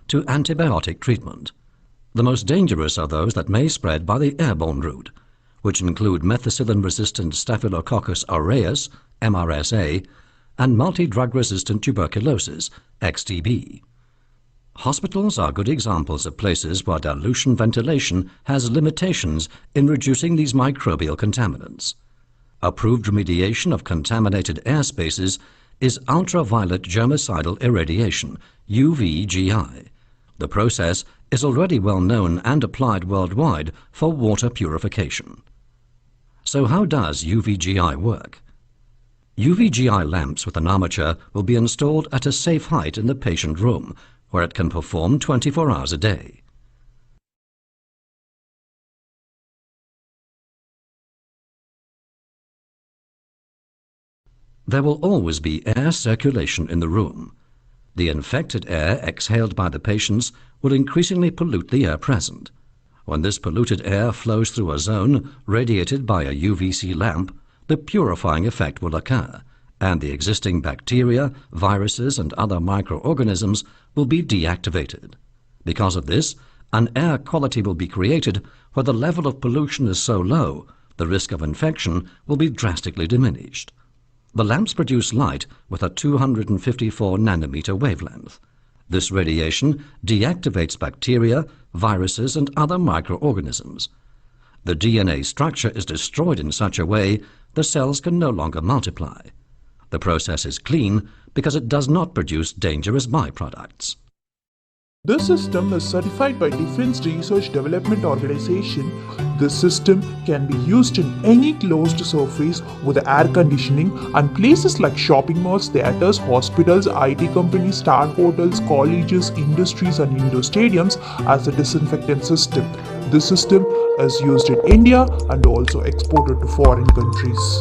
to antibiotic treatment. The most dangerous are those that may spread by the airborne route, which include methicillin-resistant Staphylococcus aureus, MRSA, and multi-drug-resistant tuberculosis, XTB. Hospitals are good examples of places where dilution ventilation has limitations in reducing these microbial contaminants. Approved remediation of contaminated airspaces is ultraviolet germicidal irradiation, UVGI. The process is already well known and applied worldwide for water purification. So how does UVGI work? UVGI lamps with an armature will be installed at a safe height in the patient room, where it can perform 24 hours a day. There will always be air circulation in the room. The infected air exhaled by the patients will increasingly pollute the air present. When this polluted air flows through a zone radiated by a UVC lamp, the purifying effect will occur, and the existing bacteria, viruses, and other microorganisms will be deactivated. Because of this, an air quality will be created where the level of pollution is so low, the risk of infection will be drastically diminished. The lamps produce light with a 254 nanometer wavelength. This radiation deactivates bacteria, viruses, and other microorganisms. The DNA structure is destroyed in such a way the cells can no longer multiply. The process is clean because it does not produce dangerous byproducts. This system is certified by Defense Research Development Organization. This system can be used in any closed surface with air conditioning and places like shopping malls, theaters, hospitals, IT companies, star hotels, colleges, industries, and indoor stadiums as a disinfectant system. This system is used in India and also exported to foreign countries.